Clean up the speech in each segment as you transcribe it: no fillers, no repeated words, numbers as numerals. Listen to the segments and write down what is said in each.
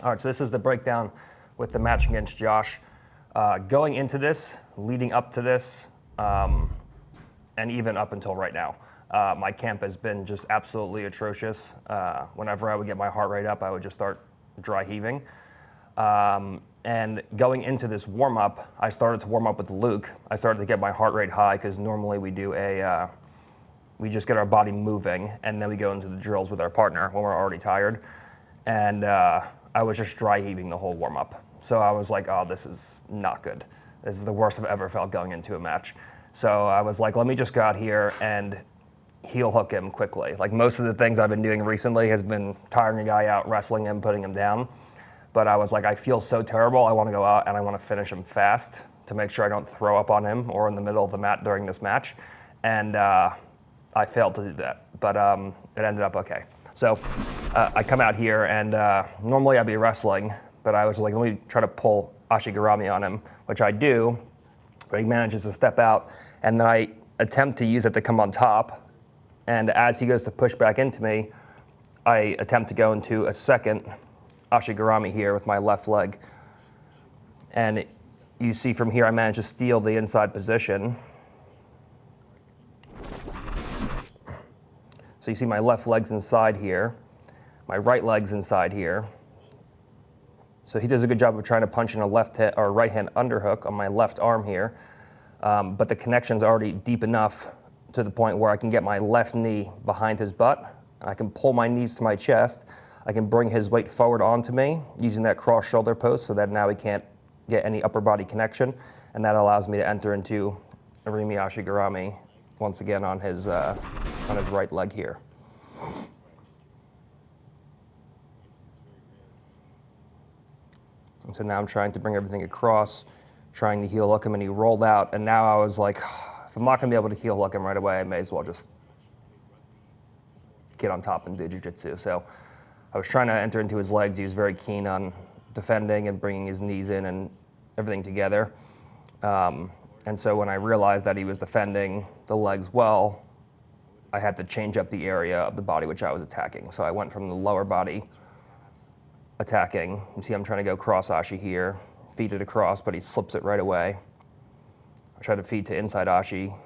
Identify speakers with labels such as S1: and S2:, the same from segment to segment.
S1: All right, so this is the breakdown with the match against Josh. Going into this, leading up to this, and even up until right now, my camp has been just absolutely atrocious. Whenever I would get my heart rate up, I would just start dry heaving. And going into this warm-up, I started to warm up with Luke. I started to get my heart rate high because normally we do we just get our body moving and then we go into the drills with our partner when we're already tired. And I was just dry heaving the whole warm-up. So I was like, oh, this is not good. This is the worst I've ever felt going into a match. So I was like, let me just go out here and heel hook him quickly. Like most of the things I've been doing recently has been tiring a guy out, wrestling him, putting him down. But I was like, I feel so terrible. I want to go out and I want to finish him fast to make sure I don't throw up on him or in the middle of the mat during this match. And I failed to do that, but it ended up okay. So I come out here and normally I'd be wrestling, but I was like, let me try to pull Ashigarami on him, which I do, but he manages to step out. And then I attempt to use it to come on top. And as he goes to push back into me, I attempt to go into a second Ashigarami here with my left leg. And you see from here, I manage to steal the inside position. So you see my left leg's inside here, my right leg's inside here. So he does a good job of trying to punch in a left hit or right hand underhook on my left arm here. But the connection's already deep enough to the point where I can get my left knee behind his butt. And I can pull my knees to my chest. I can bring his weight forward onto me using that cross shoulder post so that now he can't get any upper body connection. And that allows me to enter into a Rimi Ashigarami once again on his right leg here. And so now I'm trying to bring everything across, trying to heel hook him, and he rolled out. And now I was like, if I'm not going to be able to heel hook him right away, I may as well just get on top and do jiu-jitsu. So I was trying to enter into his legs. He was very keen on defending and bringing his knees in and everything together. And so when I realized that he was defending the legs well, I had to change up the area of the body which I was attacking. So I went from the lower body attacking. You see I'm trying to go cross Ashi here, feed it across, but he slips it right away. I try to feed to inside Ashi,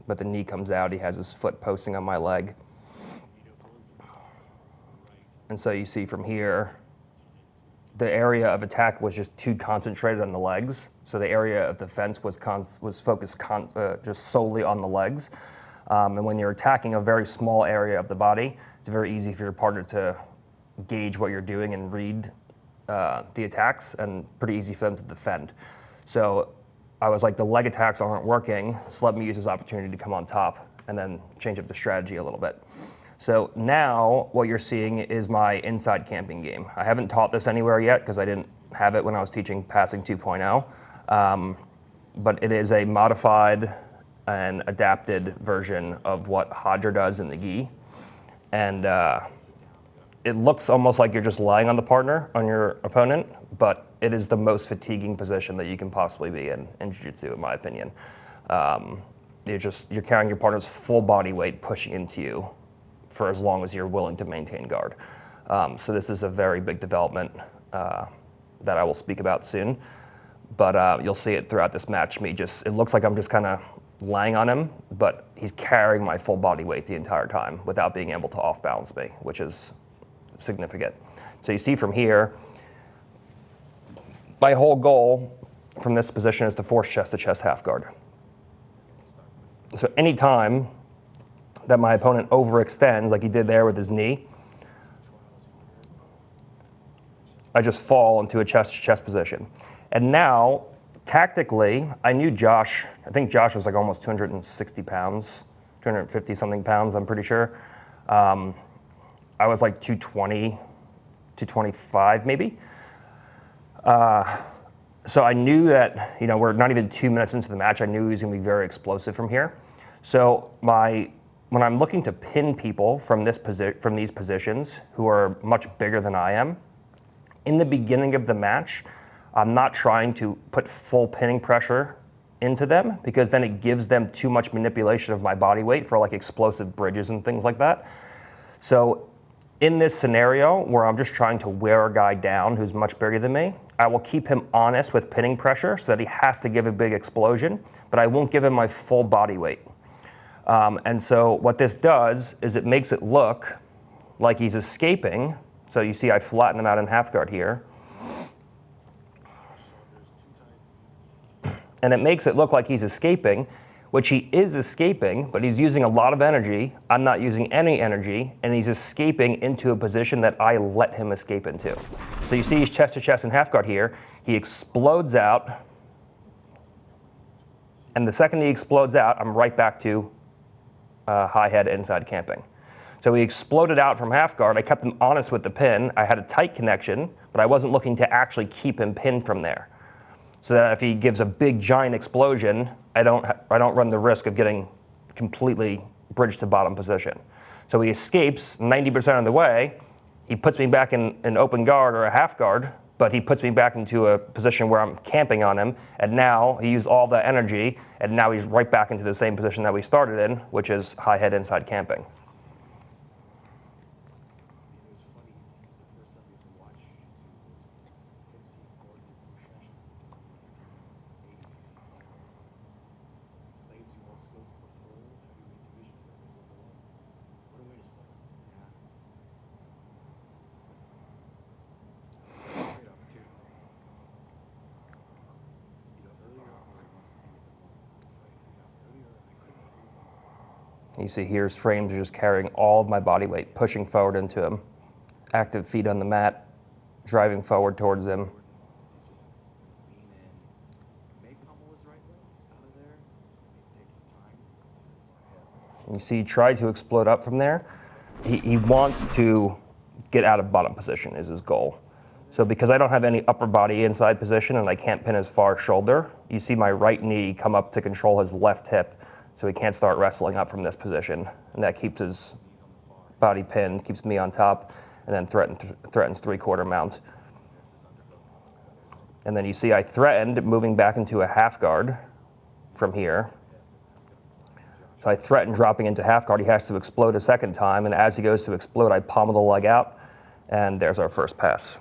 S1: but the knee comes out. He has his foot posting on my leg. And so you see from here, the area of attack was just too concentrated on the legs. So the area of defense was focused just solely on the legs. And when you're attacking a very small area of the body, it's very easy for your partner to gauge what you're doing and read the attacks, and pretty easy for them to defend. So I was like, the leg attacks aren't working, so let me use this opportunity to come on top and then change up the strategy a little bit. So now what you're seeing is my inside camping game. I haven't taught this anywhere yet because I didn't have it when I was teaching Passing 2.0, but it is a modified and adapted version of what Hadra does in the gi. And it looks almost like you're just lying on the partner, on your opponent, but it is the most fatiguing position that you can possibly be in jiu-jitsu, in my opinion. You're carrying your partner's full body weight pushing into you for as long as you're willing to maintain guard. So this is a very big development that I will speak about soon. But you'll see it throughout this match. It looks like I'm just kind of lying on him, but he's carrying my full body weight the entire time without being able to off balance me, which is significant. So you see from here, my whole goal from this position is to force chest to chest half guard. So anytime that my opponent overextends, like he did there with his knee, I just fall into a chest-to-chest position. And now, tactically, I knew Josh. I think Josh was like almost 260 pounds, 250 something pounds, I'm pretty sure. I was like 220, 225 maybe. So I knew that, we're not even 2 minutes into the match, I knew he was gonna be very explosive from here. So when I'm looking to pin people from these positions who are much bigger than I am, in the beginning of the match, I'm not trying to put full pinning pressure into them because then it gives them too much manipulation of my body weight for like explosive bridges and things like that. So In this scenario where I'm just trying to wear a guy down who's much bigger than me, I will keep him honest with pinning pressure so that he has to give a big explosion, but I won't give him my full body weight. And so what this does is it makes it look like he's escaping. So you see I flatten him out in half guard here. And it makes it look like he's escaping, which he is escaping, but he's using a lot of energy. I'm not using any energy, and he's escaping into a position that I let him escape into. So you see he's chest to chest in half guard here. He explodes out, and the second he explodes out, I'm right back to high head inside camping. So he exploded out from half guard. I kept him honest with the pin. I had a tight connection, but I wasn't looking to actually keep him pinned from there. So that if he gives a big giant explosion, I don't run the risk of getting completely bridge to bottom position. So he escapes 90% of the way. He puts me back in an open guard or a half guard, but he puts me back into a position where I'm camping on him. And now he used all that energy, and now he's right back into the same position that we started in, which is high head inside camping. You see here his frames are just carrying all of my body weight, pushing forward into him. Active feet on the mat, driving forward towards him. You see he tried to explode up from there. He wants to get out of bottom position is his goal. So because I don't have any upper body inside position and I can't pin his far shoulder, you see my right knee come up to control his left hip. So he can't start wrestling up from this position. And that keeps his body pinned, keeps me on top, and then threatens three-quarter mount. And then you see I threatened moving back into a half guard from here. So I threatened dropping into half guard. He has to explode a second time, and as he goes to explode, I pommel the leg out, and there's our first pass.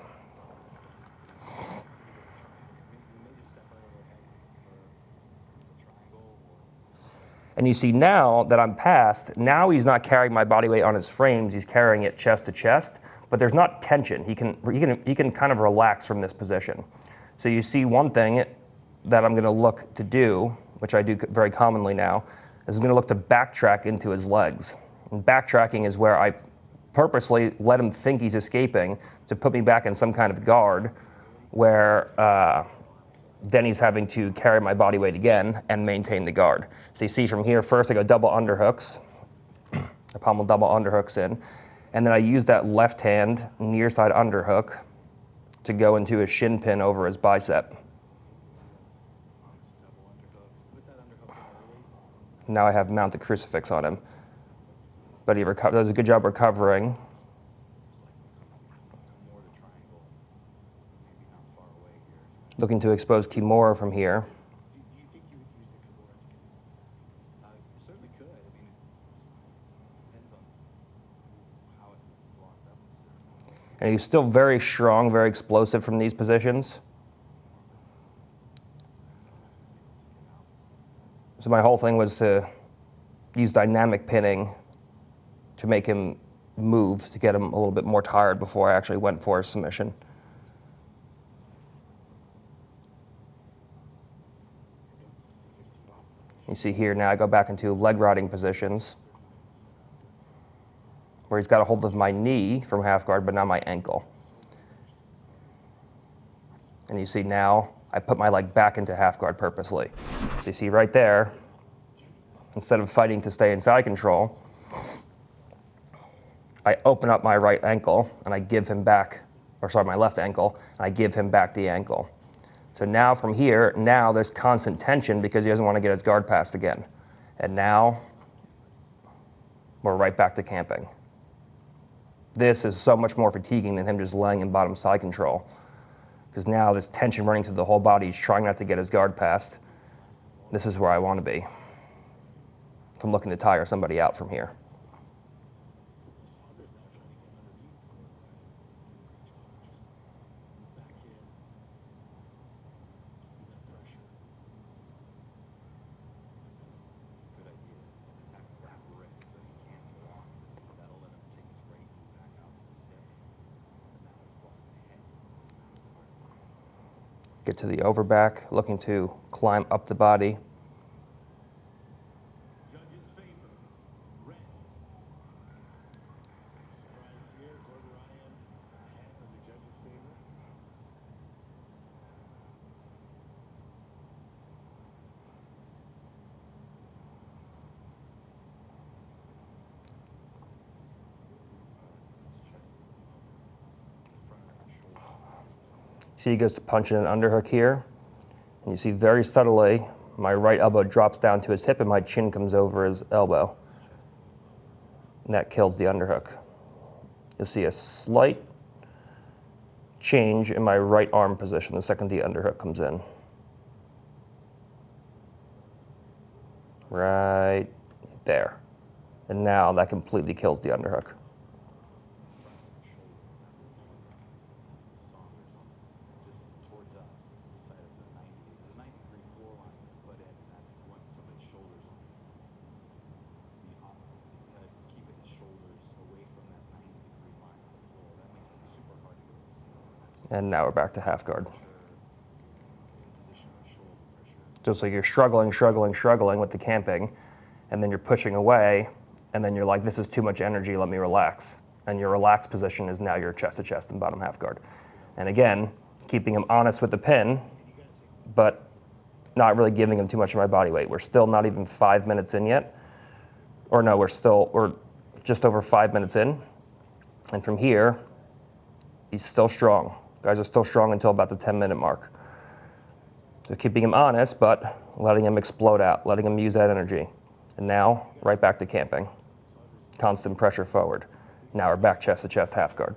S1: And you see now that I'm past, now he's not carrying my body weight on his frames, he's carrying it chest to chest, but there's not tension. He can kind of relax from this position. So you see one thing that I'm gonna look to do, which I do very commonly now, is I'm gonna look to backtrack into his legs. And backtracking is where I purposely let him think he's escaping to put me back in some kind of guard where then he's having to carry my body weight again and maintain the guard. So you see from here, first I go double underhooks. I pommel double underhooks in. And then I use that left hand near side underhook to go into a shin pin over his bicep. Now I have mounted crucifix on him. But he does a good job recovering. Looking to expose Kimura from here.
S2: Do you think you would use the Kimura to You certainly could. I mean, it depends on how it's locked up.
S1: And he's still very strong, very explosive from these positions. So my whole thing was to use dynamic pinning to make him move, to get him a little bit more tired before I actually went for a submission. You see here now I go back into leg riding positions where he's got a hold of my knee from half guard, but not my ankle. And you see now I put my leg back into half guard purposely. So you see right there, instead of fighting to stay in side control, I open up my right ankle and I give him back, my left ankle, and I give him back the ankle. So now from here, now there's constant tension because he doesn't want to get his guard passed again. And now we're right back to camping. This is so much more fatiguing than him just laying in bottom side control. Because now there's tension running through the whole body. He's trying not to get his guard passed. This is where I want to be if I'm looking to tire somebody out from here. Get to the overback, looking to climb up the body.
S3: Judges favor red. Surprise here, Gordon Ryan ahead on the judges' favor.
S1: See, he goes to punch in an underhook here. And you see very subtly, my right elbow drops down to his hip and my chin comes over his elbow. And that kills the underhook. You'll see a slight change in my right arm position the second the underhook comes in. Right there. And now that completely kills the underhook.
S2: Saunders on just towards us, the side of the 90-degree floor line put in, and that's when somebody's shoulders on guys keeping his shoulders away from that 90-degree line on the floor. That makes it super hard to go to the ceiling.
S1: And now we're back to half guard.
S2: In position of shoulder pressure.
S1: Just like you're struggling with the camping, and then you're pushing away, and then you're like, this is too much energy, let me relax. And your relaxed position is now your chest to chest and bottom half guard. And again, keeping him honest with the pin, but not really giving him too much of my body weight. We're still not even 5 minutes in yet. Or no, we're just over 5 minutes in. And from here, he's still strong. Guys are still strong until about the 10-minute mark. So keeping him honest, but letting him explode out, letting him use that energy. And now, right back to camping. Constant pressure forward. Now we're back chest to chest half guard.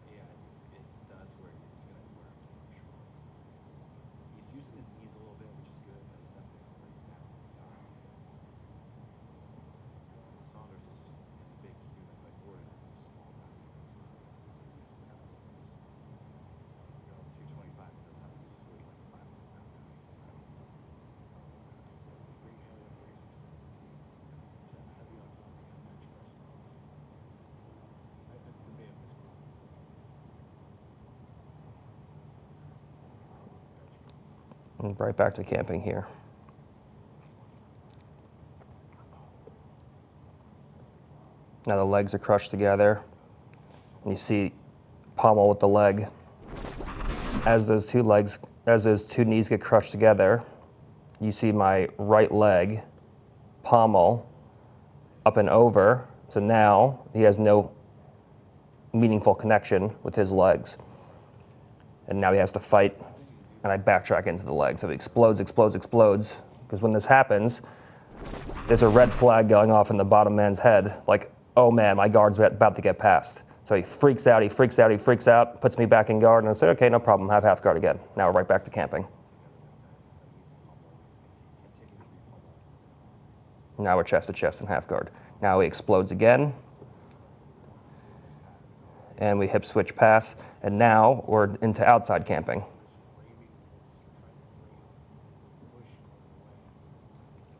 S2: Yeah, it does where it's going to work for sure. He's using his knees a little bit, which is good. That's definitely going to break down. Saunders is a big human, but Gordon is a small guy. 225 does have to use his weight like a 500 pound guy.
S3: Bring Haley up races to heavy on top of him, bench pressing off. I think they have this one.
S1: And right back to camping here. Now the legs are crushed together. And you see pommel with the leg. As those two knees get crushed together, you see my right leg pommel up and over. So now he has no meaningful connection with his legs. And now he has to fight, and I backtrack into the leg. So he explodes. Because when this happens, there's a red flag going off in the bottom man's head, like, oh man, my guard's about to get passed. So he freaks out, puts me back in guard, and I said, okay, no problem, have half guard again. Now we're right back to camping. Now we're chest to chest and half guard. Now he explodes again. And we hip switch pass, and now we're into outside camping.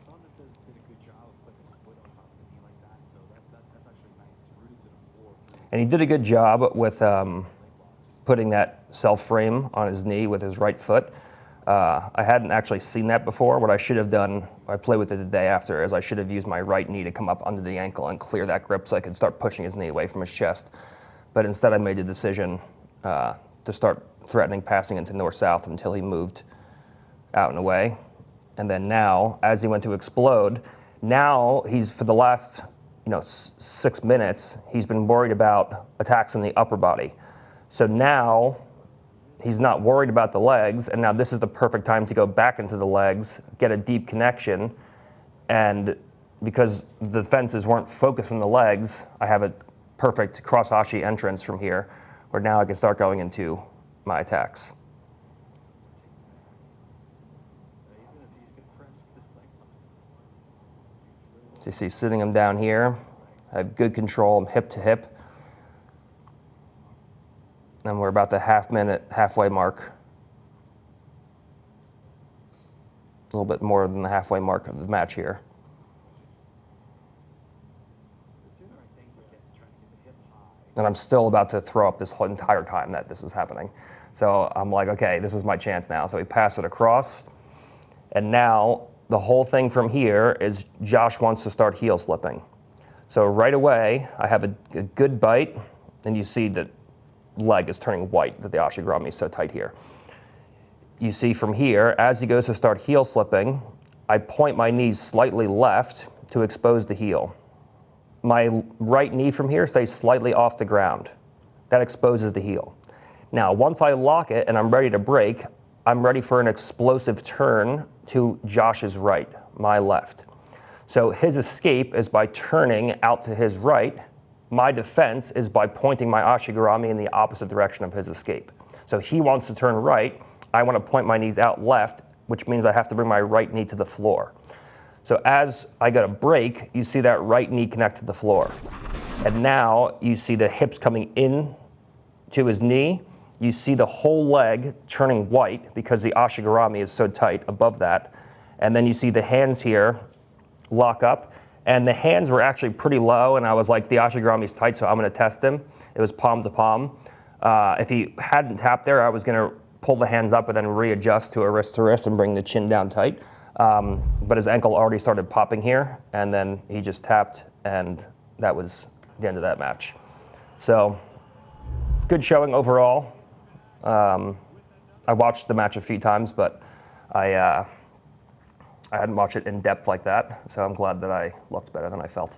S2: Saunders did a good job of putting his foot on top of the knee like that, so that's actually nice. It's rooted to the floor.
S1: And he did a good job with putting that self-frame on his knee with his right foot. I hadn't actually seen that before. What I should have done, I played with it the day after, is I should have used my right knee to come up under the ankle and clear that grip so I could start pushing his knee away from his chest. But instead I made the decision to start threatening passing into north-south until he moved out and away. And then now, as he went to explode, now he's, for the last 6 minutes, he's been worried about attacks in the upper body. So now he's not worried about the legs, and now this is the perfect time to go back into the legs, get a deep connection, and because the fences weren't focused on the legs, I have a perfect cross-hashi entrance from here, where now I can start going into my attacks.
S2: He's gonna press with this leg lock.
S1: So you see, sitting him down here, I have good control, I'm hip to hip. And we're about the halfway mark. A little bit more than the halfway mark of the match here.
S2: He's doing the right thing, but trying to get the hip high.
S1: And I'm still about to throw up this whole entire time that this is happening. So I'm like, okay, this is my chance now. So we pass it across. And now the whole thing from here is Josh wants to start heel slipping. So right away, I have a good bite, and you see that leg is turning white, that the ashigarami is so tight here. You see from here, as he goes to start heel slipping, I point my knees slightly left to expose the heel. My right knee from here stays slightly off the ground. That exposes the heel. Now, once I lock it and I'm ready to break, I'm ready for an explosive turn to Josh's right, my left. So his escape is by turning out to his right. My defense is by pointing my ashigarami in the opposite direction of his escape. So he wants to turn right. I want to point my knees out left, which means I have to bring my right knee to the floor. So as I go to break, you see that right knee connect to the floor. And now you see the hips coming in to his knee. You see the whole leg turning white because the ashigarami is so tight above that. And then you see the hands here lock up, and the hands were actually pretty low, and I was like, the ashigarami is tight, so I'm going to test him. It was palm to palm. If he hadn't tapped there, I was going to pull the hands up and then readjust to a wrist to wrist and bring the chin down tight. But his ankle already started popping here, and then he just tapped, and that was the end of that match. So good showing overall. I watched the match a few times, but I hadn't watched it in depth like that, so I'm glad that I looked better than I felt.